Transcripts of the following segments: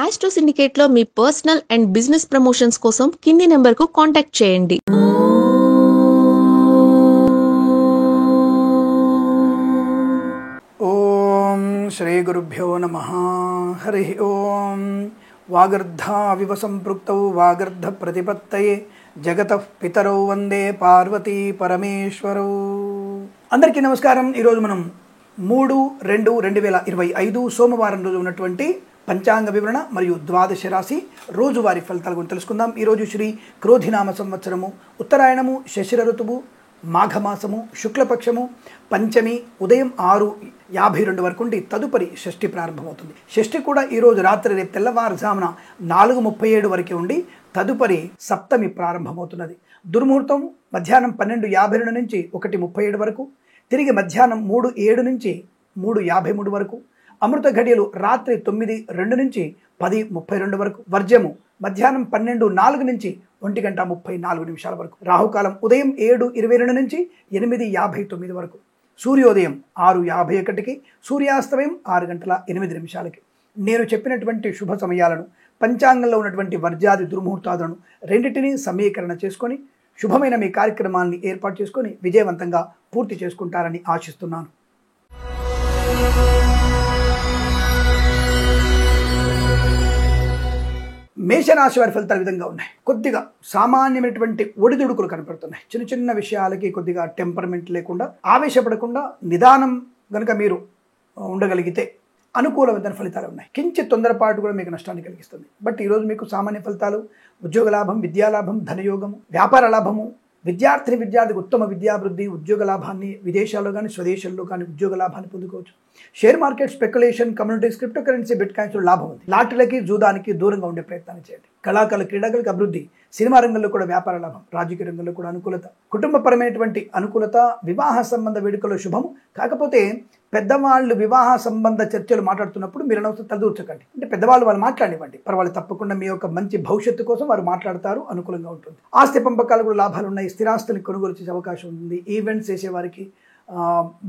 Astro సిండికేట్లో మీ personal and business promotions కోసం కింది నెంబర్కు కాంటాక్ట్ చేయండి. ఓం శ్రీ గురుభ్యో నమః. హరి ఓం. వాగర్ధావివ సంపృక్తౌ వాగర్ధ ప్రతిపత్తయే జగతః పితరౌ వందే పార్వతీ పరమేశ్వరౌ. అందరికీ నమస్కారం. ఈరోజు మనం 3/2/2025 సోమవారం రోజు ఉన్నటువంటి పంచాంగ వివరణ మరియు ద్వాదశ రాశి రోజువారీ ఫలితాల గురించి తెలుసుకుందాం. ఈరోజు శ్రీ క్రోధినామ సంవత్సరము, ఉత్తరాయణము, శశిర ఋతువు, మాఘమాసము, శుక్లపక్షము, పంచమి ఉదయం 6:52 వరకు ఉండి తదుపరి షష్ఠి ప్రారంభమవుతుంది. షష్ఠి కూడా ఈరోజు రాత్రి రేపు తెల్లవారుజామున 4:37 వరకే ఉండి తదుపరి సప్తమి ప్రారంభమవుతున్నది. దుర్ముహూర్తం మధ్యాహ్నం 12:52 నుంచి 1:37 వరకు, తిరిగి మధ్యాహ్నం 3:07 నుంచి 3:53 వరకు, అమృత ఘడియలు రాత్రి 9:02 నుంచి 10:32 వరకు, వర్జము మధ్యాహ్నం 12:04 నుంచి 1:34 వరకు, రాహుకాలం ఉదయం 7:22 నుంచి 8:59 వరకు, సూర్యోదయం 6:51కి, సూర్యాస్తమయం 6:08. నేను చెప్పినటువంటి శుభ సమయాలను, పంచాంగంలో ఉన్నటువంటి వర్జాది దుర్ముహూర్తాలను రెండింటినీ సమీకరణ చేసుకొని శుభమైన మీ కార్యక్రమాన్ని ఏర్పాటు చేసుకొని విజయవంతంగా పూర్తి చేసుకుంటారని ఆశిస్తున్నాను. మేషరాశి వారి ఫలితాలు విధంగా ఉన్నాయి. కొద్దిగా సామాన్యమైనటువంటి ఒడిదుడుకులు కనపడుతున్నాయి. చిన్న చిన్న విషయాలకి కొద్దిగా టెంపర్మెంట్ లేకుండా, ఆవేశపడకుండా నిదానం కనుక మీరు ఉండగలిగితే అనుకూలమైన ఫలితాలు ఉన్నాయి. కించి తొందరపాటు కూడా మీకు నష్టాన్ని కలిగిస్తుంది. బట్ ఈరోజు మీకు సామాన్య ఫలితాలు, ఉద్యోగ లాభం, విద్యాలాభం, ధనయోగము, వ్యాపార లాభము, విద్యార్థికి ఉత్తమ విద్యాభివృద్ధి, ఉద్యోగ లాభాన్ని విదేశాల్లో కానీ స్వదేశాల్లో కానీ ఉద్యోగ లాభాన్ని పొందుకోవచ్చు. Share market, speculation, communities, crypto currency, bit కాయిన్స్లో లాభం ఉంది. లాటరీలకి, జూదానికి దూరంగా ఉండే ప్రయత్నాన్ని చేయండి. కళాకారులు, క్రీడాకారులకు అభివృద్ధి, సినిమా రంగంలో కూడా వ్యాపార లాభం, రాజకీయ రంగంలో కూడా అనుకూలత, కుటుంబపరమైనటువంటి అనుకూలత, వివాహ సంబంధ వేడుకల్లో శుభం. కాకపోతే పెద్దవాళ్ళు వివాహ సంబంధ చర్చలు మాట్లాడుతున్నప్పుడు మీరు అనవసరం తలదూర్చకండి. అంటే పెద్దవాళ్ళు వాళ్ళు మాట్లాడివ్వండి, పర్వాలేదు, తప్పకుండా మీ యొక్క మంచి భవిష్యత్తు కోసం వారు మాట్లాడతారు, అనుకూలంగా ఉంటుంది. ఆస్తి పంపకాలు కూడా లాభాలు ఉన్నాయి. స్థిరాస్తుని కొనుగోలు చేసే అవకాశం ఉంది. ఈవెంట్స్ చేసేవారికి,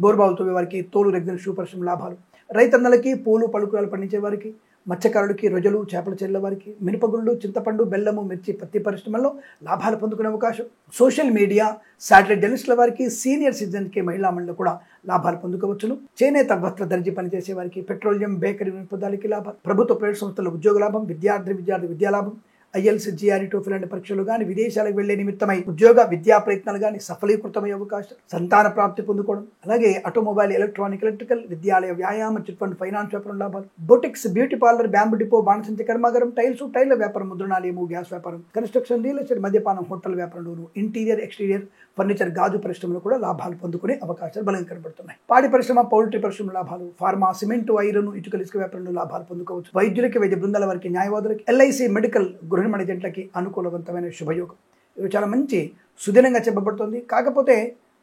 బోర్బావులు తవ్వేవారికి, తోలు రెగ్యులర్ షూ పరిశ్రమ లాభాలు, రైతన్నలకి, పూలు పలుకురాలు పండించే వారికి, మత్స్యకారులకి, రొయ్యలు, చేపల చెల్ల వారికి, మినపగుళ్ళు, చింతపండు, బెల్లము, మిర్చి, పత్తి పరిశ్రమల్లో లాభాలు పొందుకునే అవకాశం. సోషల్ మీడియా, శాటిలైట్ జర్నలిస్టుల వారికి, సీనియర్ సిటిజన్కి, మహిళా మండలి కూడా లాభాలు పొందుకోవచ్చును. చేనేత వస్త్ర దర్జీ పనిచేసే వారికి, పెట్రోలియం, బేకరీ వినోదాలకి లాభాలు, ప్రభుత్వ ప్రైవేట్ సంస్థల్లో ఉద్యోగ లాభం, విద్యార్థి విద్యాలాభం, ఐఎల్స్, జిఆర్ఈ, టోఫెల్ లాంటి పరీక్షలు కానీ, విదేశాలకు వెళ్లే నిమిత్తమై ఉద్యోగ విద్యా ప్రయత్నాలు కానీ సఫలీకృతమయ్యే అవకాశం, సంతాన ప్రాప్తి పొందుకోవడం, అలాగే ఆటోమొబైల్, ఎలక్ట్రానిక్, ఎలక్ట్రికల్, విద్యాలయ, వ్యాయామ, చిట్ ఫండ్, ఫైనాన్స్ వ్యాపారం లాభాలు, boutiques, beauty parlour, bamboo depot, బాణసంచి కర్మాగారం, టైర్ల వ్యాపారం, ముద్రణాలయము, గ్యాస్ వ్యాపారం, కన్స్ట్రక్షన్, రియల్ ఎస్టేట్, మద్యపానం, హోటల్ వ్యాపారంలోను, ఇంటీరియర్, ఎక్స్టీరియర్, ఫర్నిచర్, గాజు పరిశ్రమలో కూడా లాభాలు పొందుకునే అవకాశాలు బలంగా కనబడుతున్నాయి. పాడి పరిశ్రమ, పౌల్ట్రీ పరిశ్రమ లాభాలు, ఫార్మా, సిమెంటు, ఐరన్, ఇటుకల, ఇసుక వ్యాపారంలో లాభాలు పొందుకోవచ్చు. వైద్యులకి, వైద్య బృందాల వారికి, న్యాయవాదులకి, ఎల్ఐసి, మెడికల్, గృహిణి జంటలకి అనుకూలవంతమైన శుభయోగం. ఇది చాలా మంచి సుదినంగా చెప్పబడుతుంది. కాకపోతే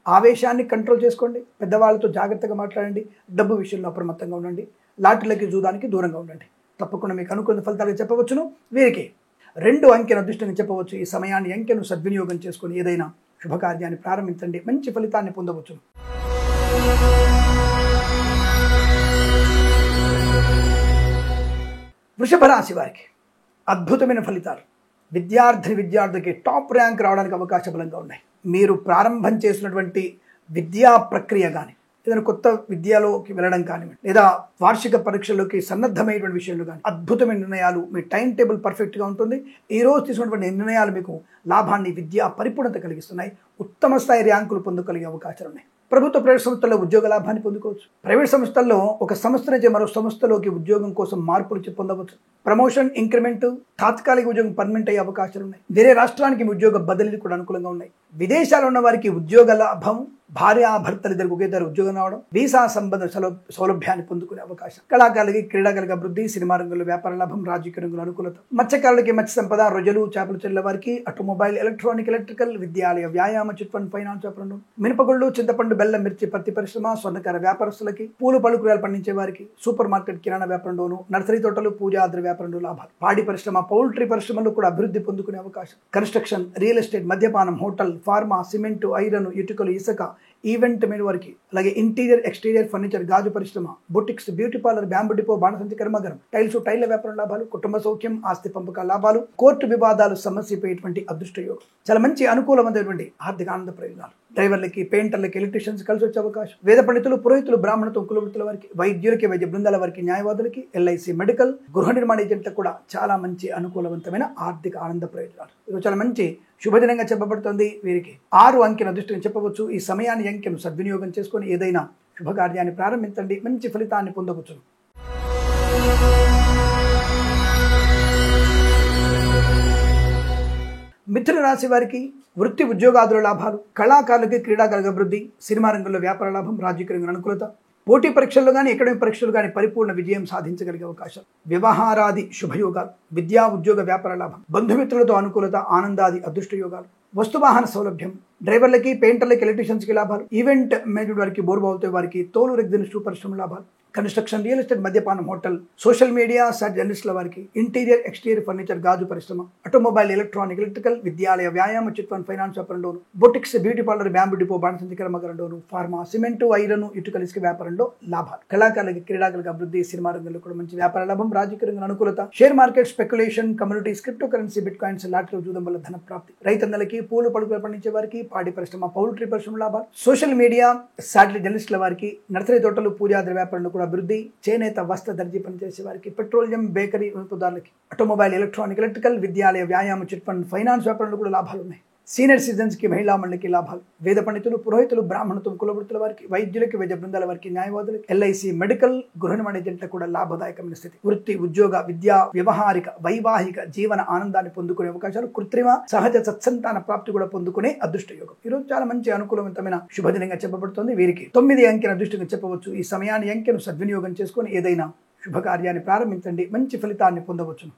ఆవేశాన్ని కంట్రోల్ చేసుకోండి, పెద్దవాళ్ళతో జాగ్రత్తగా మాట్లాడండి, డబ్బు విషయంలో అప్రమత్తంగా ఉండండి, లాటరీలకి, జూదానికి దూరంగా ఉండండి. తప్పకుండా మీకు అనుకూల ఫలితాలు చెప్పవచ్చును. వీరికి 2 అంకెను అదృష్టంగా చెప్పవచ్చు. ఈ సమయాన్ని, అంకెను సద్వినియోగం చేసుకుని ఏదైనా శుభకార్యాన్ని ప్రారంభించండి, మంచి ఫలితాన్ని పొందవచ్చును. వృషభ రాశి వారికి అద్భుతమైన ఫలితాలు. విద్యార్థికి టాప్ ర్యాంక్ రావడానికి అవకాశం బలంగా ఉన్నాయి. మీరు ప్రారంభం చేసినటువంటి విద్యా ప్రక్రియ కానీ, ఏదైనా కొత్త విద్యలోకి వెళ్ళడం కానివ్వండి, లేదా వార్షిక పరీక్షల్లోకి సన్నద్ధమైనటువంటి విషయంలో కానీ అద్భుతమైన నిర్ణయాలు, మీ టైం టేబుల్ పర్ఫెక్ట్గా ఉంటుంది. ఈ రోజు తీసుకున్నటువంటి నిర్ణయాలు మీకు లాభాన్ని, విద్యా పరిపూర్ణత కలిగిస్తున్నాయి. ఉత్తమ స్థాయి ర్యాంకులు పొందగలిగే అవకాశాలు ఉన్నాయి. ప్రభుత్వ ప్రైవేట్ సంస్థల్లో ఉద్యోగ లాభాన్ని పొందుకోవచ్చు. ప్రైవేట్ సంస్థల్లో ఒక సంస్థ నుంచి మరో సంస్థలోకి ఉద్యోగం కోసం మార్పులు పొందవచ్చు. ప్రమోషన్, ఇంక్రిమెంట్, తాత్కాలిక ఉద్యోగం పర్మనెంట్ అయ్యే అవకాశాలు ఉన్నాయి. వేరే రాష్ట్రానికి మీ ఉద్యోగ బదిలీలు కూడా అనుకూలంగా ఉన్నాయి. విదేశాల్లో ఉన్న వారికి ఉద్యోగ లాభం, భార్యాభర్తలు ఇద్దరు ఒకేసారి ఉద్యోగం రావడం, వీసా సంబంధ సౌలభ్యాన్ని పొందుకునే అవకాశం. కళాకారులకి, క్రీడాకారులకు అభివృద్ధి, సినిమా రంగంలో వ్యాపార లాభం, రాజకీయ రంగంలో అనుకూలత, మత్స్యకారులకి మత్స్య సంపద, రొయ్యలు, చేపల చెల్ల వారికి, ఆటోమొబైల్, ఎలక్ట్రానిక్, ఎలక్ట్రికల్, విద్యాలయ, వ్యాయామ, చిట్ ఫండ్, ఫైనాన్స్ వ్యాపారంలో, మినపగుళ్ళు, చింతపండు, బెల్లం, మిర్చి, పత్తి పరిశ్రమ, స్వర్ణకార వ్యాపారస్తులకి, పూలు పలుకురాలు పండించే వారికి, సూపర్ మార్కెట్, కిరాణా వ్యాపారంలోను, నర్సరీ తోటలు, పూజాద్ర వ్యాపారంలో లాభాలు, పాడి పరిశ్రమ, పౌల్ట్రీ పరిశ్రమలో కూడా అభివృద్ధి పొందుకునే అవకాశం, కన్స్ట్రక్షన్, రియల్ ఎస్టేట్, మద్యపానం, హోటల్, ఫార్మా, సిమెంటు, ఐరన్, ఇటుకలు, ఇసుక, ఈవెంట్ మెను వారికి, అలాగే ఇంటీరియర్ ఎక్స్టీరియర్ ఫర్నిచర్, గాజు పరిశ్రమ, boutiques, beauty parlour, bamboo depot, బాణసంచి కర్మాగారం, టైల్స్, టైల్ల వ్యాపారం లాభాలు, కుటుంబ సౌఖ్యం, ఆస్తి పంపకాల లాభాలు, కోర్టు వివాదాలు సమస్యపోయేటువంటి అదృష్ట యోగం. చాలా మంచి అనుకూలమైనటువంటి ఆర్థిక ఆనంద ప్రయోజనాలు. డ్రైవర్లకి, పెయింటర్లకి, ఎలక్ట్రీషియన్స్ కలిసి వచ్చే అవకాశం. వేద పండితులు, పురోహితులు, బ్రాహ్మణత్వం, కులవృత్తుల వారికి, వైద్యులకి, వైద్య బృందాల వారికి, న్యాయవాదులకి, ఎల్ఐసి, మెడికల్, గృహ నిర్మాణ ఏజెంట్లకు కూడా చాలా మంచి అనుకూలవంతమైన ఆర్థిక ఆనంద ప్రయోజనాలు. ఇది చాలా మంచి శుభదినంగా చెప్పబడుతుంది. వీరికి 6 అంకెను అదృష్టంగా చెప్పవచ్చు. ఈ సమయాన్ని అంకెను సద్వినియోగం చేసుకొని ఏదైనా శుభకార్యాన్ని ప్రారంభించండి, మంచి ఫలితాన్ని పొందవచ్చు. మిథున రాశి వారికి వృత్తి ఉద్యోగాదుల లాభాలు, కళాకారులకి, క్రీడాకారుల అభివృద్ధి, సినిమా రంగంలో వ్యాపార లాభం, రాజకీయ రంగంలో అనుకూలత, పోటీ పరీక్షల్లో కానీ అకాడమిక్ పరీక్షలు కానీ పరిపూర్ణ విజయం సాధించగలిగే అవకాశం, వ్యవహారాది శుభయోగాలు, విద్యా ఉద్యోగ వ్యాపార లాభం, బంధుమిత్రులతో అనుకూలత, ఆనందాది అదృష్ట యోగాలు, వస్తువాహన సౌలభ్యం, డ్రైవర్లకి, పెయింటర్లకి, ఎలక్ట్రీషియన్స్కి లాభాలు, ఈవెంట్ మేనేజ్మెంట్ వారికి, బోర్బావులతో వారికి, తోలు రెగ్జిన్ షూ పరిశ్రమ లాభాలు, కన్స్ట్రక్షన్, రియల్ ఎస్టేట్, మద్యపానం, హోటల్, సోషల్ మీడియా, జర్నలిస్టుల వారికి, ఇంటీరియర్ ఎక్స్టీరియర్ ఫర్నిచర్, గాజు పరిశ్రమ, ఆటోమొబైల్, ఎలక్ట్రానిక్, ఎలక్ట్రికల్, విద్యాలయ, వ్యాయామ, చిట్ ఫండ్, ఫైనాన్స్ వ్యాపారంలోను, boutiques, beauty parlour, bamboo depot, బాణసంచి కర్మాగారంలోను, ఫార్మా, సిమెంట్, ఐరన్, ఇటుకల ఇసుక వ్యాపారంలో లాభాలు, కళాకారులకి, క్రీడాకారులకు అభివృద్ధి, సినిమా రంగంలో కూడా మంచి వ్యాపార లాభం, రాజకీయ రంగంలో అనుకూలత, share market, speculation, communities, crypto currency, bit coins, lottery జూదం వల్ల ధన ప్రాప్తి, రైతన్నలకి, పూలు పడుకులు పండించే వారికి, పాడి పరిశ్రమ, పౌల్ట్రీ పరిశ్రమ లాభాలు, సోషల్ మీడియా, శాటిలైట్ జర్నలిస్టుల వారికి, నర్సరీ తోటలు, పూజాద్ర వ్యాపారంలో కూడా అభివృద్ధి, చేనేత, వస్త్ర దర్జీ పనిచేసే వారికి, పెట్రోలియం, బేకరీ ఉత్పత్తుదారులకి, ఆటోమొబైల్, ఎలక్ట్రానిక్, ఎలక్ట్రికల్, విద్యాలయ, వ్యాయామ, చిట్ ఫండ్, ఫైనాన్స్ వ్యాపారంలో కూడా లాభాలు ఉన్నాయి. సీనియర్ సిటిజన్స్కి, మహిళా మండలికి లాభాలు, వేద పండితులు, పురోహితులు, బ్రాహ్మణత్వం, కులవృత్తుల వారికి, వైద్యులకి, వైద్య బృందాల వారికి, న్యాయవాదులకి, ఎల్ఐసి, మెడికల్, గృహ నిర్మాణ ఏజెంట్లకు కూడా లాభదాయకమైన స్థితి. వృత్తి, ఉద్యోగ, విద్యా, వ్యవహారిక, వైవాహిక జీవన ఆనందాన్ని పొందుకునే అవకాశాలు, కృత్రిమ, సహజ సత్సంతాన ప్రాప్తి కూడా పొందుకునే అదృష్ట యోగం. ఈరోజు చాలా మంచి అనుకూలవంతమైన శుభదినంగా చెప్పబడుతుంది. వీరికి 9 అంకెను అదృష్టంగా చెప్పవచ్చు. ఈ సమయాన్ని అంకెను సద్వినియోగం చేసుకొని ఏదైనా శుభకార్యాన్ని ప్రారంభించండి, మంచి ఫలితాన్ని పొందవచ్చును.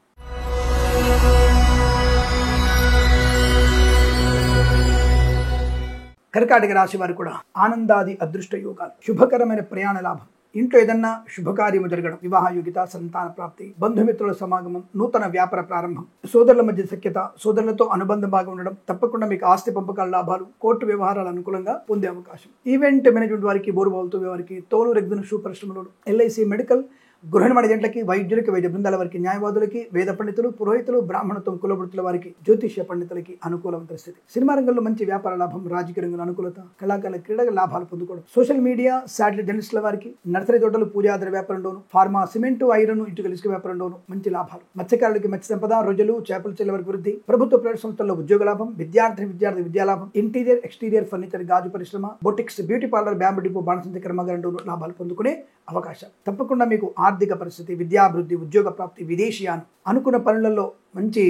కర్కాటక రాశి వారు కూడా ఆనందాది అదృష్ట యోగాలు, శుభకరమైన ప్రయాణ లాభం, ఇంట్లో ఏదన్నా శుభకార్యము జరగడం, వివాహ యోగ్యత, సంతాన ప్రాప్తి, బంధుమిత్రుల సమాగమం, నూతన వ్యాపార ప్రారంభం, సోదరుల మధ్య సఖ్యత, సోదరులతో అనుబంధం బాగా ఉండడం, తప్పకుండా మీకు ఆస్తి పంపకాల లాభాలు, కోర్టు వ్యవహారాలు అనుకూలంగా పొందే అవకాశం. ఈవెంట్ మేనేజ్మెంట్ వారికి, బోరుబావులతో వారికి, తోలు రెగ్జిన్ షూ పరిశ్రమలో, ఎల్ఐసి, మెడికల్, గృహ నిర్మాణ ఏజెంట్లకి, వైద్యులకి, వైద్య బృందాల వారికి, న్యాయవాదులకి, వేద పండితులు, పురోహితులు, బ్రాహ్మణత్వం, కులవృత్తుల వారికి, జ్యోతిష్య పండితులకి అనుకూలమైన స్థితి. సినిమా రంగంలో మంచి వ్యాపార లాభం, రాజకీయ రంగంలో అనుకూలత, కళాకారుల, క్రీడల లాభాలు పొందుకోవడం, సోషల్ మీడియా, శాటిలైట్ జర్నలిస్టుల వారికి, నర్సరీ తోటలు, పూజాద్ర వ్యాపారంలోను, ఫార్మా, సిమెంట్, ఐరన్, ఇటుకల ఇసుక వ్యాపారంలోను మంచి లాభాలు, మత్స్యకారులకి మత్స్య సంపద, రొయ్యలు, చేపల చెల్ల వారికి వృద్ధి, ప్రభుత్వ ప్రైవేట్ సంస్థల్లో ఉద్యోగ లాభం, విద్యార్థి విద్యా లాభం, ఇంటీరియర్ ఎక్స్టీరియర్ ఫర్నిచర్, గాజు పరిశ్రమ, boutiques, beauty parlour, bamboo depot, బాణసంచి కర్మాగారంలోను లాభాలు పొందుకునే అవకాశం. తప్పకుండా మీకు ఆర్థిక పరిస్థితి, విద్యాభివృద్ధి, ఉద్యోగ ప్రాప్తి, విదేశీయానం, అనుకున్న పనులలో మంచి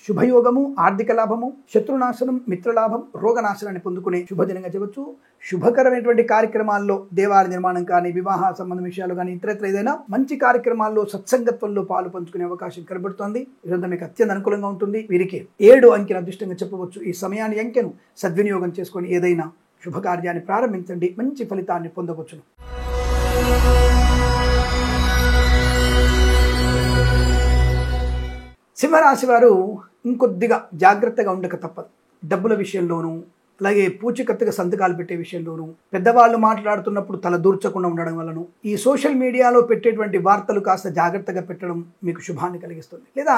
శుభయోగము, ఆర్థిక లాభము, శత్రునాశనం, మిత్రలాభం, రోగనాశనాన్ని పొందుకునే శుభదినంగా చెప్పవచ్చు. శుభకరమైనటువంటి కార్యక్రమాల్లో, దేవాలయ నిర్మాణం కానీ, వివాహ సంబంధ విషయాలు కానీ, ఇతరత్ర ఏదైనా మంచి కార్యక్రమాల్లో, సత్సంగత్వంలో పాలు పంచుకునే అవకాశం కనబడుతోంది. ఇదంతా మీకు అత్యంత అనుకూలంగా ఉంటుంది. వీరికి 7 అంకెను అదృష్టంగా చెప్పవచ్చు. ఈ సమయాన్ని అంకెను సద్వినియోగం చేసుకొని ఏదైనా శుభకార్యాన్ని ప్రారంభించండి, మంచి ఫలితాన్ని పొందవచ్చును. సింహరాశి వారు ఇంకొద్దిగా జాగ్రత్తగా ఉండక తప్పదు. డబ్బుల విషయంలోనూ, అలాగే పూచికత్తుగా సంతకాలు పెట్టే విషయంలోనూ, పెద్దవాళ్ళు మాట్లాడుతున్నప్పుడు తల దూర్చకుండా ఉండడం వలన, ఈ సోషల్ మీడియాలో పెట్టేటువంటి వార్తలు కాస్త జాగ్రత్తగా పెట్టడం మీకు శుభాన్ని కలిగిస్తుంది, లేదా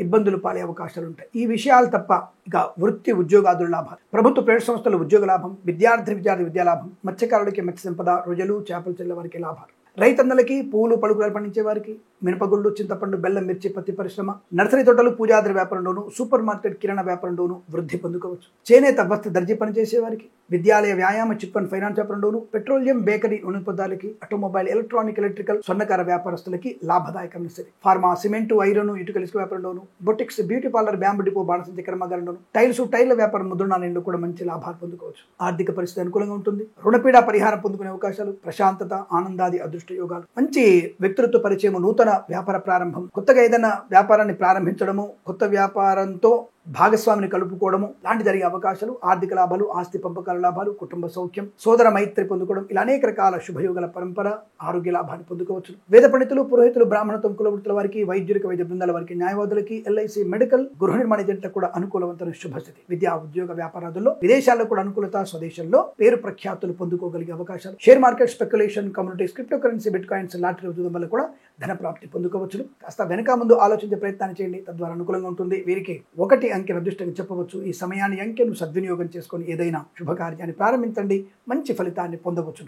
ఇబ్బందులు పాలే అవకాశాలు ఉంటాయి. ఈ విషయాలు తప్ప ఇక వృత్తి ఉద్యోగాదుల లాభాలు, ప్రభుత్వ ప్రైవేట్ సంస్థల ఉద్యోగ లాభం, విద్యార్థి విద్యా లాభం, మత్స్యకారులకి మత్స్య సంపద, రొయ్యలు, చేపల చెల్ల వారికి లాభాలు, రైతన్నలకి, పూలు పలుకులు పండించే వారికి, మినపగుళ్ళు, చింతపండు, బెల్లం, మిర్చి, పత్తి పరిశ్రమ, నర్సరీ తోటలు, పూజాద్ర వ్యాపారంలోను, సూపర్ మార్కెట్, కిరాణా వ్యాపారంలోను వృద్ధి పొందుకోవచ్చు. చేనేత, వస్త్ర దర్జీ పనిచేసే వారికి, విద్యాలయ, వ్యాయామ, చిట్ ఫండ్, ఫైనాన్స్ వ్యాపారంలోను, పెట్రోలియం, బేకరీ ఉత్పత్తుదారులకి, ఆటోమొబైల్, ఎలక్ట్రానిక్, ఎలక్ట్రికల్, స్వర్ణకార వ్యాపారస్తులకి లాభదాయకమైన స్థితి. ఫార్మా, సిమెంట్, ఐరన్, ఇటుకల ఇసుక వ్యాపారంలోను, boutiques, beauty parlour, bamboo depot, బాణసంచి కర్మాగారంలోను, టైల్స్, టైర్ల వ్యాపారం, ముద్రణాలయంలో కూడా మంచి లాభాలు పొందుకోవచ్చు. ఆర్థిక పరిస్థితి అనుకూలంగా ఉంటుంది. రుణపీడ పరిహారం పొందుకునే అవకాశాలు, ప్రశాంతత, ఆనందాది అదృష్ట యోగాలు, మంచి వ్యక్తులతో పరిచయం, నూతన వ్యాపార ప్రారంభం, కొత్తగా ఏదైనా వ్యాపారాన్ని ప్రారంభించడము, కొత్త వ్యాపారంతో భాగస్వామిని కలుపుకోవడము లాంటి జరిగే అవకాశాలు, ఆర్థిక లాభాలు, ఆస్తి పంపకాల లాభాలు, కుటుంబ సౌఖ్యం, సోదర మైత్రి పొందుకోవడం, ఇలా అనేక రకాల శుభయోగాల పరంపర, ఆరోగ్య లాభాన్ని పొందుకోవచ్చు. వేద పండితులు, పురోహితులు, బ్రాహ్మణత్వం, కులవృత్తుల వారికి, వైద్యులకు, వైద్య బృందాల వారికి, న్యాయవాదులకి, ఎల్ఐసి, మెడికల్, గృహ నిర్మాణ ఏజెంట్లకు కూడా అనుకూలవంతమైన శుభస్థితి. విద్యా, ఉద్యోగ, వ్యాపారాదుల్లో, విదేశాల్లో కూడా అనుకూలత, స్వదేశంలో పేరు ప్రఖ్యాతులు పొందుకోగలిగే అవకాశాలు. Share market, speculation, communities, crypto currency, bit coins, lottery చూడడం వల్ల కూడా ధన ప్రాప్తి పొందుకోవచ్చు. కాస్త వెనక ముందు ఆలోచించే ప్రయత్నాన్ని చేయండి, తద్వారా అనుకూలంగా ఉంటుంది. వీరికి 1 అంకెను అదృష్టంగా చెప్పవచ్చు. ఈ సమయాన్ని, అంకెను సద్వినియోగం చేసుకొని ఏదైనా శుభకార్యాన్ని ప్రారంభించండి, మంచి ఫలితాన్ని పొందవచ్చు.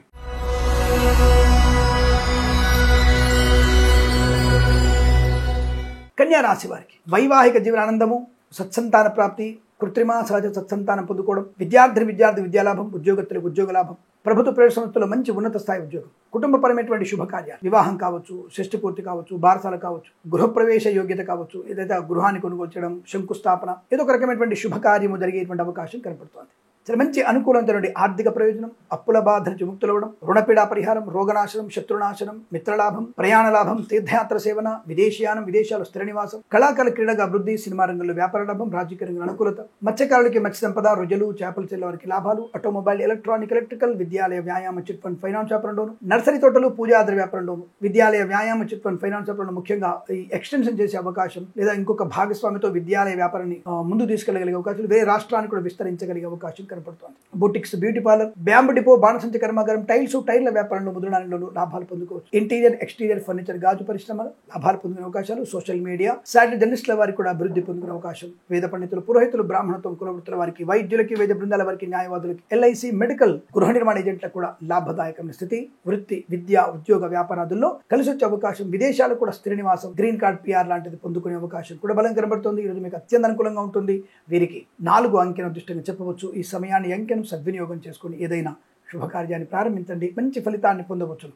కన్యా రాశి వారికి వైవాహిక జీవన ఆనందము, సత్సంతాన ప్రాప్తి, కృత్రిమ సహజ సత్సంతానం పొందుకోవడం, విద్యార్థి విద్యాలాభం, ఉద్యోగస్తులకు ఉద్యోగ లాభం, ప్రభుత్వ ప్రైవేట్ సంస్థల్లో మంచి ఉన్నత స్థాయి ఉద్యోగం, కుటుంబపరమైనటువంటి శుభకార్యాలు, వివాహం కావచ్చు, షష్ఠి పూర్తి కావచ్చు, బారసాల కావచ్చు, గృహప్రవేశ యోగ్యత కావచ్చు, ఏదైతే గృహాన్ని కొనుగోలు చేయడం, శంకుస్థాపన, ఏదో ఒక రకమైనటువంటి శుభకార్యము జరిగేటువంటి అవకాశం కనపడుతోంది. చాలా మంచి అనుకూలమైనటువంటి ఆర్థిక ప్రయోజనం, అప్పుల బాధ నుంచి ముక్తులవడం, రుణపీడా పరిహారం, రోగనాశనం, శత్రునాశనం, మిత్రలాభం, ప్రయాణ లాభం, తీర్థయాత్ర సేవన, విదేశీయానం, విదేశాలు స్థిర నివాసం, కళాకారుల క్రీడగా అభివృద్ధి, సినిమా రంగంలో వ్యాపార లాభం, రాజకీయ రంగంలో అనుకూలత, మత్స్యకారులకి మత్స్య సంపద, రొయ్యలు, చేపలు చెల్లె వారికి లాభాలు, ఆటోమొబైల్, ఎలక్ట్రానిక్, ఎలక్ట్రికల్, విద్యాలయ, వ్యాయామ, చిట్ ఫండ్, ఫైనాన్స్ వ్యాపారంలోను, నర్సరీ తోటలు, పూజాద్ర వ్యాపారంలోను, విద్యాలయ, వ్యాయామ, చిట్ ఫండ్, ఫైనాన్స్ వ్యాపారంలో ముఖ్యంగా ఈ ఎక్స్టెన్షన్ చేసే అవకాశం, లేదా ఇంకొక భాగస్వామితో విద్యాలయ వ్యాపారాన్ని ముందు తీసుకెళ్లగలిగే అవకాశాలు, వేరే రాష్ట్రానికి కూడా విస్తరించగలిగే అవకాశం కనపడుతోంది. Boutiques, beauty parlour, bamboo depot, బాణసంచ కర్మాగారం, టైర్ల వ్యాపారంలో, ముద్రణాలలో లాభాలు పొందుకోవచ్చు. ఇంటీరియర్, ఎక్స్టీరియర్ ఫర్నిచర్, గాజు పరిశ్రమలు లాభాలు పొందుకునే అవకాశాలు. సోషల్ మీడియా, సాటిలైట్ జర్నలిస్టుల వారికి కూడా అభివృద్ధి పొందుకునే అవకాశం. వేద పండితులు, పురోహితులు, బ్రాహ్మణత్వం, కులవృత్తుల వారికి, వైద్యులకి, వైద్య బృందాల వారికి, న్యాయవాదులకి, ఎల్ఐసి, మెడికల్, గృహ నిర్మాణ ఏజెంట్లకు కూడా లాభదాయకమైన స్థితి. వృత్తి, విద్య, ఉద్యోగ, వ్యాపారాదుల్లో కలిసి వచ్చే అవకాశం. విదేశాలు కూడా స్థిర నివాసం, గ్రీన్ కార్డ్, పిఆర్ లాంటిది పొందుకునే అవకాశం కూడా బలం కనబడుతుంది. ఈరోజు మీకు అత్యంత అనుకూలంగా ఉంటుంది. వీరికి 4 అంకెను అదృష్టంగా చెప్పవచ్చు. ఈ సమయాన్ని, అంకెను సద్వినియోగం చేసుకుని ఏదైనా శుభకార్యాన్ని ప్రారంభించండి, మంచి ఫలితాన్ని పొందవచ్చు.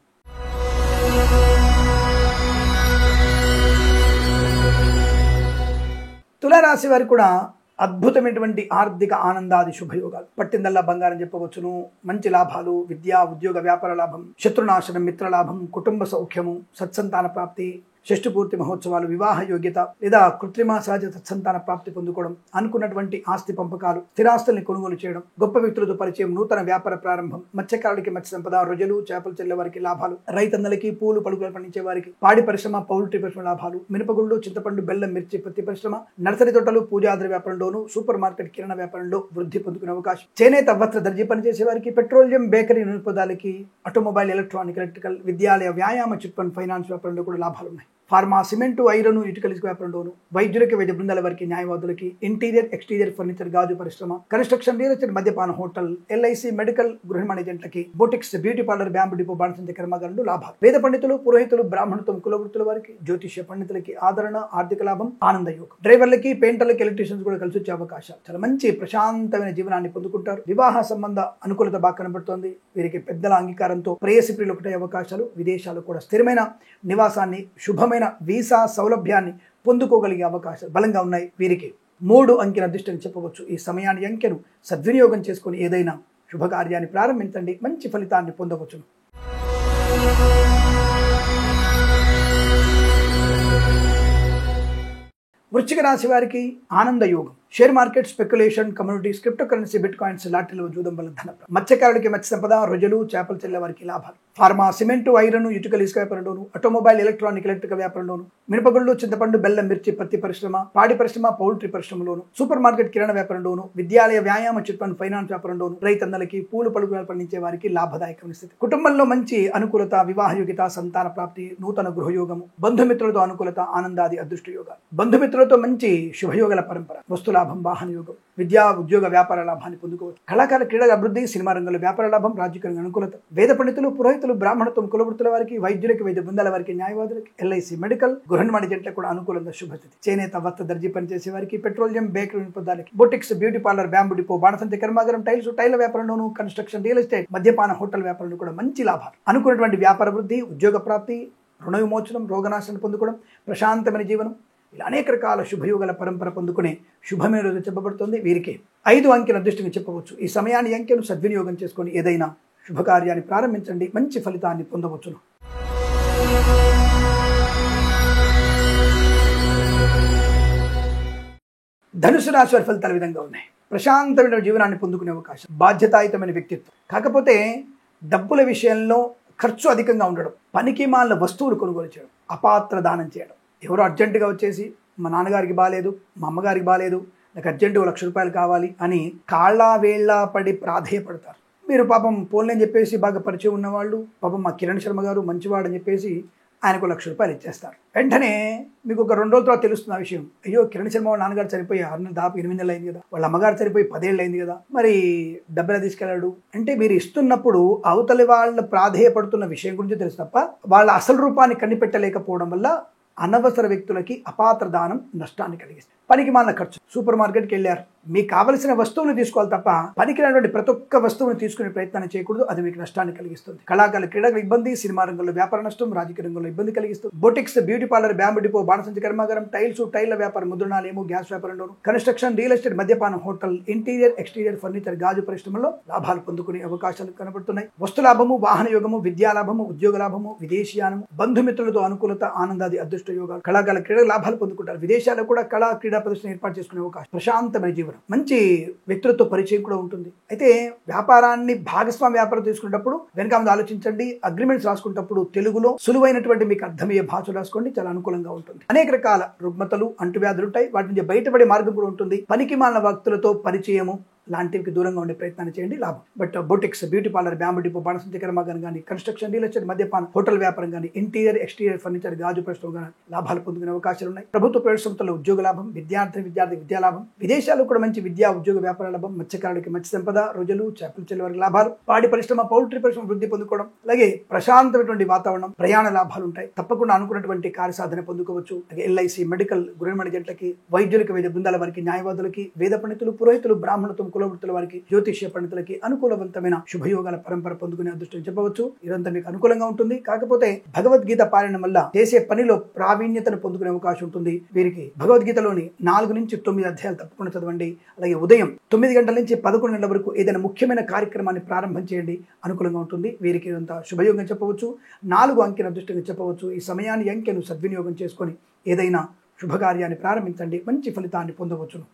తులారాశి వారికి కూడా అద్భుతమైనటువంటి ఆర్థిక ఆనందాది శుభయోగాలు, పట్టిందల్లా బంగారం చెప్పవచ్చును. మంచి లాభాలు, విద్యా, ఉద్యోగ, వ్యాపార లాభం, శత్రునాశనం, మిత్రలాభం, కుటుంబ సౌఖ్యము, సత్సంతాన ప్రాప్తి, షష్ఠి పూర్తి మహోత్సవాలు, వివాహ యోగ్యత లేదా కృత్రిమ సహజ సత్సంతాన ప్రాప్తి పొందుకోవడం, అనుకున్నటువంటి ఆస్తి పంపకాలు, స్థిరాస్తుల్ని కొనుగోలు చేయడం, గొప్ప వ్యక్తులతో పరిచయం, నూతన వ్యాపార ప్రారంభం, మత్స్యకారులకి మత్స్య సంపద, రొయ్యలు, చేపలు చెల్లె వారికి లాభాలు, రైతన్నలకి, పూలు పలుకులు పండించే వారికి, పాడి పరిశ్రమ, పౌల్ట్రీ పరిశ్రమ లాభాలు, మినపగుళ్ళు, చింతపండు, బెల్లం, మిర్చి, పత్తి పరిశ్రమ, నర్సరీ తోటలు, పూజాద్ర వ్యాపారంలోను, సూపర్ మార్కెట్, కిరాణా వ్యాపారంలో వృద్ధి పొందుకునే అవకాశం. చేనేత, వస్త్ర, దర్జీ పనిచేసే వారికి, పెట్రోలియం, బేకరీ, నిరుపదాలకి, ఆటోమొబైల్, ఎలక్ట్రానిక్, ఎలక్ట్రికల్, విద్యాలయ, వ్యాయామ, చిట్ ఫండ్, ఫైనాన్స్ వ్యాపారంలో కూడా లాభాలు ఉన్నాయి. ఫార్మా, సిమెంటు, ఐరన్, ఇటుకల వ్యాపారంలోను, వైద్యులకి, వైద్య బృందాల వారికి, న్యాయవాదులకి, ఇంటీరియర్, ఎక్స్టీరియర్ ఫర్నిచర్, గాజు పరిశ్రమ, కన్స్ట్రక్షన్, రియల్ ఎస్టేట్, మద్యపాన, హోటల్, ఎల్ఐసి, మెడికల్, గృహ నిర్మాణ ఏజెంట్లకి, boutiques, beauty parlour, bamboo depot, బాణసంచ కర్మాగారంలో లాభాలు. వేద పండితులు, పురోహితులు, బ్రాహ్మణత్వం, కులవృత్తుల వారికి, జ్యోతిష్య పండితులకి ఆదరణ, ఆర్థిక లాభం, ఆనంద యోగం. డ్రైవర్లకి, పెయింటర్లకి, ఎలక్ట్రీషియన్స్ కూడా కలిసి వచ్చే అవకాశాలు. చాలా మంచి ప్రశాంతమైన జీవనాన్ని పొందుకుంటారు. వివాహ సంబంధ అనుకూలత బాగా కనబడుతోంది. వీరికి పెద్దల అంగీకారంతో ప్రేయసి ప్రియులు ఒకటే అవకాశాలు. విదేశాలు కూడా స్థిరమైన నివాసాన్ని, శుభమైన వీసా సౌలభ్యాన్ని పొందుకోగలిగే అవకాశాలు బలంగా ఉన్నాయి. వీరికి 3 అంకెల అదృష్టం చెప్పవచ్చు. ఈ సమయాన్ని, అంకెను సద్వినియోగం చేసుకుని ఏదైనా శుభకార్యాన్ని ప్రారంభించండి, మంచి ఫలితాన్ని పొందవచ్చు. వృశ్చిక రాశి వారికి ఆనంద యోగం, share market, speculation, communities, crypto currency, bit coins, లాటరీలో చూడడం వల్ల ధన. మత్స్యకారులకి మత్స్య సంపద, రొయ్యలు, చేపలు చెల్లె వారికి లాభాలు. ఫార్మా, సిమెంటు, ఐరన్, ఇటుకల వ్యాపారంలోను, ఆటోమొబైల్, ఎలక్ట్రానిక్, ఎలక్ట్రికల్ వ్యాపారంలోను, మినపగుళ్ళు, చింతపండు, బెల్లం, మిర్చి, పత్తి పరిశ్రమ, పాడి పరిశ్రమ, పౌల్ట్రీ పరిశ్రమలోను, సూపర్ మార్కెట్, కిరాణా వ్యాపారంలోను, విద్యాలయ, వ్యాయామ, చిట్ ఫండ్, ఫైనాన్స్ వ్యాపారంలోను, రైతన్నలకి, పూలు పలుకులు పండించే వారికి లాభదాయకమైన స్థితి. కుటుంబంలో మంచి అనుకూలత, వివాహ యోగ్యత, సంతాన ప్రాప్తి, నూతన గృహయోగము, బంధుమిత్రులతో అనుకూలత, ఆనందాది అదృష్ట యోగాలు, బంధుమిత్రులతో మంచి శుభయోగాల పరంపర, వస్తులాభం, వాహన యోగం, విద్యా, ఉద్యోగ, వ్యాపార లాభాన్ని పొందుకోవచ్చు. కళాకారుల క్రీడల అభివృద్ధి, సినిమా రంగంలో వ్యాపార లాభం, రాజకీయ అనుకూలత. వేద పండితులు, పురోహితులు, బ్రాహ్మణత్వం, కులవృత్తుల వారికి, వైద్యులకి, వైద్య బృందాల వారికి, న్యాయవాదులకి, ఎల్ఐసి, మెడికల్, గృహ నిర్మాణ ఏజెంట్లకు కూడా అనుకూలంగా శుభస్థితి. చేనేత, వస్త్ర, దర్జీ పనిచేసే వారికి, పెట్రోలియం, బేకరీ పదార్థాలకి, boutiques, beauty parlour, bamboo depot, బాణసంచ కర్మాగారం, టైర్ల వ్యాపారంలోను, కన్స్ట్రక్షన్, రియల్ ఎస్టేట్, మద్యపాన, హోటల్ వ్యాపారంలో కూడా మంచి లాభాలు. అనుకున్నటువంటి వ్యాపార వృద్ధి, ఉద్యోగ ప్రాప్తి, రుణ విమోచనం, రోగనాశనం పొందుకోవడం, ప్రశాంతమైన జీవనం, ఇలా అనేక రకాల శుభయోగాల పరంపర పొందుకునే శుభమైన రోజు చెప్పబడుతుంది. వీరికి 5 అంకెల అదృష్టంగా చెప్పవచ్చు. ఈ సమయాన్ని, అంకెను సద్వినియోగం చేసుకొని ఏదైనా శుభకార్యాన్ని ప్రారంభించండి, మంచి ఫలితాన్ని పొందవచ్చును. ధనుసు రాశి వారి ఫలితాలు ఈ విధంగా ఉన్నాయి. ప్రశాంతమైన జీవనాన్ని పొందుకునే అవకాశం, బాధ్యతాయుతమైన వ్యక్తిత్వం. కాకపోతే డబ్బుల విషయంలో ఖర్చు అధికంగా ఉండడం, పనికి మాలిన వస్తువులు కొనుగోలు చేయడం, అపాత్ర దానం చేయడం. ఎవరో అర్జెంటుగా వచ్చేసి మా నాన్నగారికి బాగాలేదు, మా అమ్మగారికి బాగాలేదు, నాకు అర్జెంటు ₹1,00,000 కావాలి అని కాళ్ళ వేళ్ళ పడి ప్రాధేయపడతారు. మీరు పాపం పోన్లేని చెప్పేసి బాగా పరిచయం ఉన్నవాళ్ళు, పాపం మా కిరణ్ శర్మ గారు మంచివాడని చెప్పేసి ఆయనకు ₹1,00,000 ఇచ్చేస్తారు. వెంటనే మీకు ఒక 2 రోజుల తర్వాత తెలుస్తున్న విషయం, అయ్యో కిరణ్ శర్మ వాళ్ళ నాన్నగారు చనిపోయి 6 నెలలు దాపు 8 నెలలు అయింది కదా, వాళ్ళ అమ్మగారు చనిపోయి 10 ఏళ్ళు అయింది కదా, మరి డబ్బులా తీసుకెళ్ళాడు అంటే మీరు ఇస్తున్నప్పుడు అవతలి వాళ్ళ ప్రాధేయపడుతున్న విషయం గురించి తెలుసు తప్ప వాళ్ళ అసలు రూపాన్ని కనిపెట్టలేకపోవడం వల్ల అనవసర వ్యక్తులకి అపాత్ర దానం నష్టాన్ని కలిగిస్తుంది. పనికి మాలిన ఖర్చు. సూపర్ మార్కెట్కి వెళ్ళారు, మీకు కావలసిన వస్తువుని తీసుకోవాలి తప్ప పనికిరానటువంటి ప్రతి ఒక్క వస్తువుని తీసుకునే ప్రయత్నం చేయకూడదు, అది మీకు నష్టాన్ని కలిగిస్తుంది. కళాకారుల క్రీడలకు ఇబ్బంది, సినిమా రంగంలో వ్యాపార నష్టం, రాజకీయ రంగంలో ఇబ్బంది కలిగిస్తుంది. Boutiques, beauty parlour, bamboo depot, బాణసంచి కర్మాగారం, టైల్స్, టైళ్ల వ్యాపారం, ముద్రణాలయము, గ్యాస్ వ్యాపారంలోను, కన్స్ట్రక్షన్, రియల్ ఎస్టేట్, మద్యపానం, హోటల్, ఇంటీరియర్, ఎక్స్టీరియర్, ఫర్నిచర్, గాజు పరిశ్రమలో లాభాలు పొందుకునే అవకాశాలు కనబడుతున్నాయి. వస్తు లాభము, వాహన యోగము, విద్యా లాభము, ఉద్యోగ లాభము, విదేశీయానము, బంధుమిత్రులతో అనుకూలత, ఆనందాది అదృష్ట యోగాలు. కళాకారుల క్రీడలు లాభాలు పొందుకుంటారు. విదేశాల్లో కూడా కళా క్రీడా ప్రదర్శన ఏర్పాటు చేసుకునే అవకాశం. ప్రశాంతమైన జీవనం, మంచి వ్యక్తులతో పరిచయం కూడా ఉంటుంది. అయితే వ్యాపారాన్ని భాగస్వామ్య వ్యాపారం తీసుకునేటప్పుడు వెనక ముందు ఆలోచించండి. అగ్రిమెంట్స్ రాసుకునేటప్పుడు తెలుగులో సులువైనటువంటి మీకు అర్థమయ్యే భాష రాసుకోండి, చాలా అనుకూలంగా ఉంటుంది. అనేక రకాల రుగ్మతలు, అంటువ్యాధులు ఉంటాయి, వాటి నుంచి బయటపడే మార్గం కూడా ఉంటుంది. పనికి మాలిన వ్యక్తులతో పరిచయము లాంటివి దూరంగా ఉండే ప్రయత్నాన్ని చేయండి, లాభం. But boutiques, beauty parlour, bamboo depot, బాణసంచి కర్మాగారం కానీ, కన్స్ట్రక్షన్, రియల్ ఎస్టేట్, మద్యపానం, హోటల్ వ్యాపారం కానీ, ఇంటీరియర్, ఎక్స్టీరియర్, ఫర్నిచర్, గాజు పరిశ్రమ కానీ లాభాలు పొందుకునే అవకాశాలు ఉన్నాయి. ప్రభుత్వ ప్రైవేట్ సంస్థల్లో ఉద్యోగ లాభం, విద్యార్థి విద్యా లాభం, విదేశాల్లో కూడా మంచి విద్యా ఉద్యోగ వ్యాపార లాభం, మత్స్యకారుడికి మత్స్య సంపద, రోజులు, చేపలు చెల్లి వారికి లాభాలు, పాడి పరిశ్రమ, పౌల్ట్రీ పరిశ్రమ వృద్ధి పొందుకోవడం, అలాగే ప్రశాంతమైనటువంటి వాతావరణం, ప్రయాణ లాభాలు ఉంటాయి. తప్పకుండా అనుకున్నటువంటి కార్యసాధన పొందుకోవచ్చు. అలాగే ఎల్ఐసి, మెడికల్, గృహ జంటలకి, వైద్యులకి, వైద్య బృందాల వారికి, న్యాయవాదులకి, వేద పండితులు, పురోహితులు, బ్రాహ్మణత్వం, కులవృత్తుల వారికి, జ్యోతిష్య పండితులకి అనుకూలవంతమైన శుభయోగాల పరంపర పొందుకునే అదృష్టం చెప్పవచ్చు. ఇదంతా మీకు అనుకూలంగా ఉంటుంది. కాకపోతే భగవద్గీత పారాయణం వల్ల చేసే పనిలో ప్రావీణ్యతను పొందుకునే అవకాశం ఉంటుంది. వీరికి భగవద్గీతలోని 4 నుంచి 9 అధ్యాయాలు తప్పకుండా చదవండి. అలాగే ఉదయం 9 గంటల నుంచి 11 గంటల వరకు ఏదైనా ముఖ్యమైన కార్యక్రమాన్ని ప్రారంభం చేయండి, అనుకూలంగా ఉంటుంది. వీరికి ఇదంతా శుభయోగం చెప్పవచ్చు. 4 అంకెను అదృష్టంగా చెప్పవచ్చు. ఈ సమయాన్ని అంకెను సద్వినియోగం చేసుకొని ఏదైనా శుభకార్యాన్ని ప్రారంభించండి, మంచి ఫలితాన్ని పొందవచ్చును.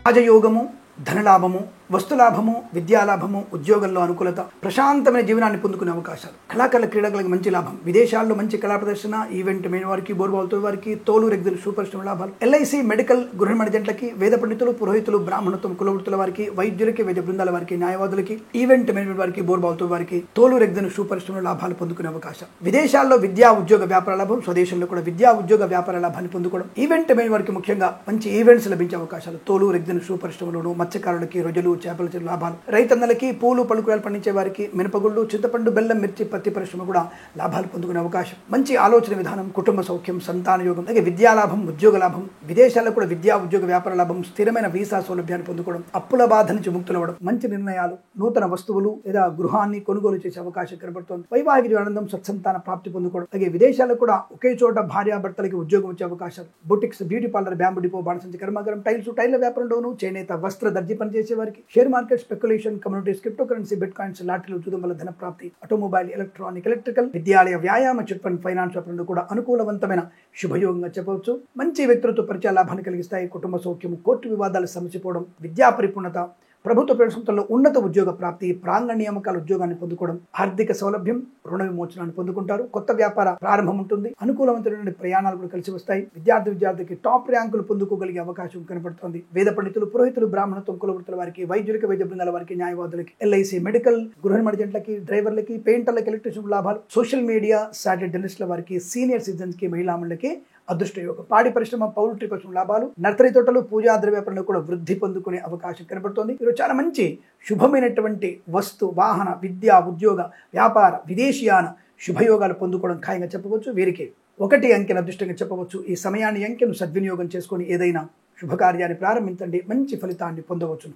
రాజయోగము, ధనలాభము, వస్తులాభము, విద్యాలాభము, ఉద్యోగంలో అనుకూలత, ప్రశాంతమైన జీవనాన్ని పొందుకునే అవకాశాలు. కళాకారుల క్రీడలకు మంచి లాభం, విదేశాల్లో మంచి కళా ప్రదర్శన, ఈవెంట్ మెయిన్ వారికి, బోర్బాల్తో వారికి, తోలు రెగ్యులర్ సూపర్ స్టార్ లాభాలు. ఎల్ఐసి, మెడికల్, గృహ జంటలకి, వేద పండితులు, పురోహితులు, బ్రాహ్మణత్వం, కులవృత్తుల వారికి, వైద్యులకి, వైద్య బృందాల వారికి, న్యాయవాదులకి, ఈవెంట్ మెయిన్ వారికి, బోర్బాల్తో వారికి, తోలు రెగ్యులర్ సూపర్ స్టార్ లాభాలు పొందుకునే అవకాశం. విదేశాల్లో విద్యా ఉద్యోగ వ్యాపార లాభం, స్వదేశంలో కూడా విద్యా ఉద్యోగ వ్యాపార లాభాన్ని పొందుకోవడం. ఈవెంట్ మెయిన్ వారికి ముఖ్యంగా మంచి ఈవెంట్స్ లభించే అవకాశాలు. తోలు రెగ్యులర్ సూపర్ స్టార్లోను, మత్స్యకారులకి రోజులు, చేపల చెరువు లాభాలు. రైతన్నలకి, పూలు పలుకురాలు పండించే వారికి, మినపగుళ్ళు, చింతపండు, బెల్లం, మిర్చి, పత్తి పరిశ్రమ కూడా లాభాలు పొందుకునే అవకాశం. మంచి ఆలోచన విధానం, కుటుంబ సౌఖ్యం, సంతాన యోగం, అలాగే విద్యా లాభం, ఉద్యోగ లాభం. విదేశాల్లో కూడా విద్యా ఉద్యోగ వ్యాపార లాభం, స్థిరమైన వీసా సౌలభ్యాన్ని పొందుకోవడం, అప్పుల బాధ నుంచి ముక్తులవ్వడం, మంచి నిర్ణయాలు, నూతన వస్తువులు లేదా గృహాన్ని కొనుగోలు చేసే అవకాశం కనబడుతోంది. వైవాహిక ఆనందం, సత్సంతాన ప్రాప్తి పొందుకోవడం. అలాగే విదేశాల్లో కూడా ఒకే చోట భార్యాభర్తలకి ఉద్యోగం వచ్చే అవకాశాలు. Boutiques, beauty parlour, bamboo depot, బాణసంచి కర్మాగారం, టైల్స్, టైళ్ల వ్యాపారంలోను, చేనేత, వస్త్ర, దర్జీ పనిచేసే వారికి, share market, speculation, communities, crypto currency, bit coins, లాటరీలు చూడడం వల్ల ధన ప్రాప్తి, ఆటోమొబైల్, ఎలక్ట్రానిక్, ఎలక్ట్రికల్, విద్యాలయ, వ్యాయామ, చిట్ ఫండ్, ఫైనాన్స్ వ్యాపారంలో కూడా అనుకూలవంతమైన శుభయోగంగా చెప్పవచ్చు. మంచి వ్యక్తులతో పరిచయ లాభాన్ని కలిగిస్తాయి. కుటుంబ సౌఖ్యము, కోర్టు వివాదాలు సమసిపోవడం, విద్యా పరిపూర్ణత, ప్రభుత్వ ప్రైవేట్ సంస్థల్లో ఉన్నత ఉద్యోగ ప్రాప్తి, ప్రాంగణ నియామకాల ఉద్యోగాన్ని పొందుకోవడం, ఆర్థిక సౌలభ్యం, రుణ విమోచనాన్ని పొందుకుంటారు. కొత్త వ్యాపార ప్రారంభం ఉంటుంది. అనుకూలవంతమైన ప్రయాణాలు కూడా కలిసి వస్తాయి. విద్యార్థికి టాప్ ర్యాంకులు పొందుకోగలిగే అవకాశం కనబడుతోంది. వేద పండితులు, పురోహితులు, బ్రాహ్మణత్వం, కులవృత్తుల వారికి, వైద్యులకి, వైద్య బృందాల వారికి, న్యాయవాదులకి, ఎల్ఐసి, మెడికల్, గృహ జంటలకి, డ్రైవర్లకి, పెయింటర్లకి, ఎలక్ట్రీషియన్ లాభాలు. సోషల్ మీడియా, సాటిలైట్ జర్నలిస్టుల వారికి, సీనియర్ సిటిజన్స్ కి, మహిళామణులకి అదృష్ట యోగం. పాడి పరిశ్రమ, పౌల్ట్రీ పరిశ్రమ లాభాలు. నర్సరీ తోటలు, పూజా ద్రవ్యాపారంలో కూడా వృద్ధి పొందుకునే అవకాశం కనబడుతోంది. ఈరోజు చాలా మంచి శుభమైనటువంటి వస్తు, వాహన, విద్యా, ఉద్యోగ, వ్యాపార, విదేశీయాన శుభయోగాలు పొందుకోవడం ఖాయంగా చెప్పవచ్చు. వీరికి 1 అంకెను అదృష్టంగా చెప్పవచ్చు. ఈ సమయాన్ని అంకెను సద్వినియోగం చేసుకొని ఏదైనా శుభకార్యాన్ని ప్రారంభించండి, మంచి ఫలితాన్ని పొందవచ్చును.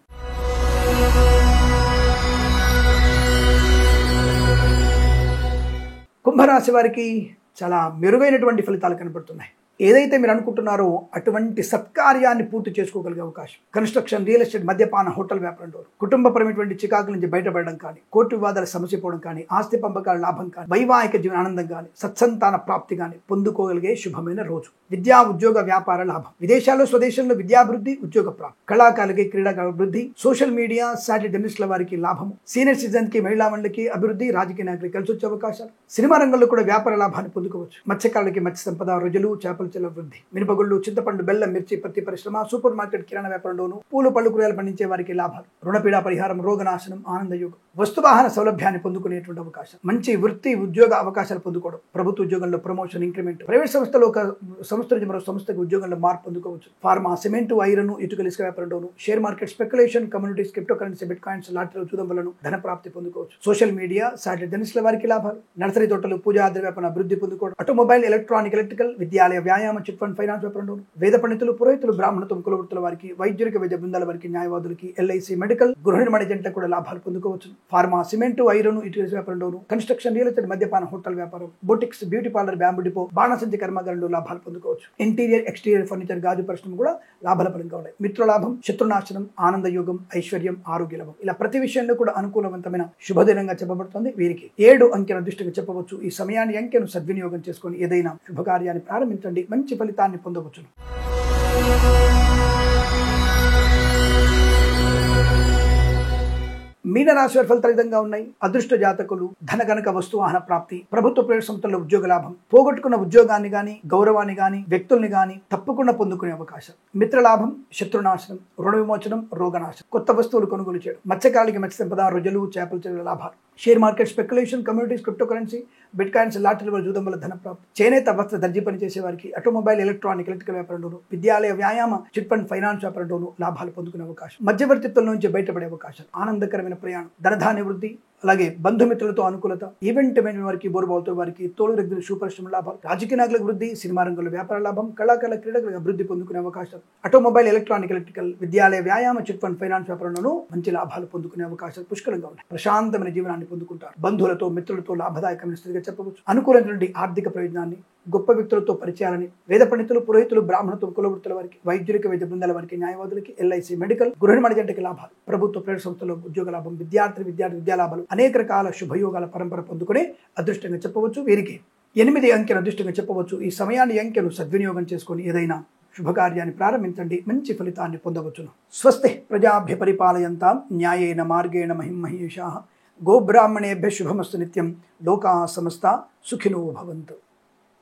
కుంభరాశి వారికి చాలా మెరుగైనటువంటి ఫలితాలు కనబడుతున్నాయి. ఏదైతే మీరు అనుకుంటున్నారో అటువంటి సత్కార్యాన్ని పూర్తి చేసుకోగలిగే అవకాశం. కన్స్ట్రక్షన్, రియల్ ఎస్టేట్, మద్యపాన, హోటల్ వ్యాపారంలో కుటుంబపరమైనటువంటి చికాకుల నుంచి బయటపడడం కానీ, కోర్టు వివాదాల సమస్య పోవడం కానీ, ఆస్తి పంపకాల లాభం కానీ, వైవాహిక జీవన ఆనందం కానీ, సత్సంతాన ప్రాప్తి కానీ పొందుకోగలిగే శుభమైన రోజు. విద్యా, ఉద్యోగ, వ్యాపార లాభం. విదేశాల్లో, స్వదేశంలో విద్యాభివృద్ధి, ఉద్యోగ ప్రాప్తి. కళాకారులకి క్రీడాకారుల అభివృద్ధి. సోషల్ మీడియా, శాటిలైట్ జర్నలిస్టుల వారికి లాభము. సీనియర్ సిటిజన్ కి, మహిళా మండలికి అభివృద్ధి. రాజకీయ నాయకులకి కలిసి వచ్చే అవకాశాలు. సినిమా రంగంలో కూడా వ్యాపార లాభాన్ని పొందుకోవచ్చు. మత్స్యకారులకి మత్స్య సంపద, రొయ్యలు, చేపల చెల్ల అభివృద్ధి. మినపగుళ్ళు, చింతపండు, బెల్లం, మిర్చి, పత్తి పరిశ్రమ, సూపర్ మార్కెట్, కిరాణా వ్యాపారంలోను, పూలు, పళ్ళు, కూరగాయలు పండించే వారికి లాభాలు. రుణపీడా పరిహారం, రోగనాశనం, ఆనందయోగం. వస్తువాహన సౌలభ్యాన్ని పొందుకునేటువంటి అవకాశం. మంచి వృత్తి, ఉద్యోగ అవకాశాలు పొందుకోవడం. ప్రభుత్వ ఉద్యోగంలో ప్రమోషన్, ఇంక్రిమెంట్. ప్రైవేట్ సంస్థలో ఒక సంస్థ నుంచి మరో సంస్థకు ఉద్యోగంలో మార్పు పొందుకోవచ్చు. ఫార్మా, సిమెంటు, ఐరన్, ఇటుకలు, ఇసుక వ్యాపారంలోను. Share market, speculation, communities, crypto currency, bit coins, లాటరీలు, చూడడం వలన ధన ప్రాప్తి పొందుకోవచ్చు. సోషల్ మీడియా, శాటిలైట్ జర్నలిస్టుల వారికి లాభాలు. నర్సరీ తోటలు, పూజా ద్రవ్యాపారం అభివృద్ధి పొందుకోవడం. ఆటోమొబైల్, ఎలక్ట్రానిక్, ఎలక్ట్రికల్, విద్యాలయ, వ్యాయామ, చిట్ ఫండ్, ఫైనాన్స్ వ్యాపారంలోను. వేద పండితులు, పురోహితులు, బ్రాహ్మణత్వం, కులవృత్తుల వారికి, వైద్యుడికి, వైద్య బృందాల వారికి, న్యాయవాదులకి, ఎల్ఐసి, మెడికల్, గృహ నిర్మాణ ఏజెంట్లకు కూడా లాభాలు పొందుకోవచ్చు. ఫార్మా, సిమెంటు, ఐరన్, ఇటుకల వ్యాపారంలోను. కన్స్ట్రక్షన్, రియల్ ఎస్టేట్, మద్యపాన, హోటల్ వ్యాపారం. Boutiques, beauty parlour, bamboo depot, బాణసంచి కర్మాగారంలో లాభాలు పొందుకోవచ్చు. ఇంటీరియర్, ఎక్స్టీరియర్ ఫర్నిచర్, గాజు పరిశ్రమ కూడా లాభాల పరంగా ఉన్నాయి. మిత్రలాభం, శత్రునాశనం, ఆనందయోగం, ఐశ్వర్యం, ఆరోగ్య లాభం. ఇలా ప్రతి విషయంలో కూడా అనుకూలవంతమైన శుభదినంగా చెప్పబడుతుంది. వీరికి 7 అంకెల దృష్టిగా చెప్పవచ్చు. ఈ సమయాన్ని, అంకెను సద్వినియోగం చేసుకొని ఏదైనా శుభకార్యాన్ని ప్రారంభించండి. మంచి ఫలితాన్ని పొందవచ్చు. మీనరాశి వారి ఫలితాలు విధంగా ఉన్నాయి. అదృష్ట జాతకులు ధనగనక వస్తువాహన ప్రాప్తి. ప్రభుత్వ ప్రైవేట్ సంస్థల్లో ఉద్యోగ లాభం. పోగొట్టుకున్న ఉద్యోగాన్ని గాని, గౌరవాన్ని గాని, వ్యక్తుల్ని గాని తప్పకుండా పొందుకునే అవకాశం. మిత్రలాభం, శత్రునాశనం, రుణ విమోచనం, రోగనాశనం. కొత్త వస్తువులు కొనుగోలు చేయడం. మత్స్యకారులకి మత్స్య సంపద, రొయ్యలు, చేపల చెరువుల లాభాలు. Share market, speculation, communities, crypto currency, bit coins, లాటరీల జూదం వల్ల ధన ప్రాప్తి. చేనేత, వస్త్ర, దర్జీ పని చేసే వారికి, ఆటోమొబైల్, ఎలక్ట్రానిక్, ఎలక్ట్రికల్ వ్యాపారంలోను. విద్యాలయ, వ్యాయామ, చిట్ ఫండ్, ఫైనాన్స్ వ్యాపారంలోను లాభాలు పొందుకునే అవకాశం. మధ్యవర్తిత్వం నుంచి బయటపడే అవకాశం. ఆనందకరమైన ప్రయాణం, ధనధాన్య వృద్ధి, అలాగే బంధుమిత్రులతో అనుకూలత. ఈవెంట్ మేనేజ్మెంట్ వారికి, బోరుబావుతో వారికి, తోలు రెగ్గులు, షూ పరిశ్రమ లాభాలు. రాజకీయ నాయకులకు వృద్ధి, సినిమా రంగంలో వ్యాపార లాభం. కళాకారుల, క్రీడలకు అభివృద్ధి పొందుకునే అవకాశం. ఆటోమొబైల్, ఎలక్ట్రానిక్, ఎలక్ట్రికల్, విద్యాలయ, వ్యాయామ, చిట్ ఫండ్, ఫైనాన్స్ వ్యాపారంలోనూ మంచి లాభాలు పొందుకునే అవకాశాలు పుష్కలంగా ఉన్నాయి. ప్రశాంతమైన జీవనాన్ని పొందుకుంటారు. బంధువులతో, మిత్రులతో లాభదాయకమైన స్థితిగా చెప్పవచ్చు. అనుకూలమైనటువంటి ఆర్థిక ప్రయోజనాన్ని, గొప్ప వ్యక్తులతో పరిచయాలని, వేద పండితులు, పురోహితులు, బ్రాహ్మణత్వం, కులవృత్తుల వారికి, వైద్యులకి, వైద్య బృందాల వారికి, న్యాయవాదులకి, ఎల్ఐసి, మెడికల్, గృహ నిర్మాణ ఏజెంట్కి లాభాలు. ప్రభుత్వ ప్రైవేట్ సంస్థల్లో ఉద్యోగ లాభం. విద్యార్థి విద్యా లాభాలు. అనేక రకాల శుభయోగాల పరంపర పొందుకునే అదృష్టంగా చెప్పవచ్చు. వీరికి 8 అంకెల అదృష్టంగా చెప్పవచ్చు. ఈ సమయాన్ని, అంకెను సద్వినియోగం చేసుకొని ఏదైనా శుభకార్యాన్ని ప్రారంభించండి. మంచి ఫలితాన్ని పొందవచ్చును. స్వస్తి ప్రజాభ్య పరిపాలయంతాం న్యాయేన మార్గేణ మహిమహేషాః. గోబ్రాహ్మణేభ్య శుభమస్తు నిత్యం. లోకాః సమస్తా సుఖినో భవంతు.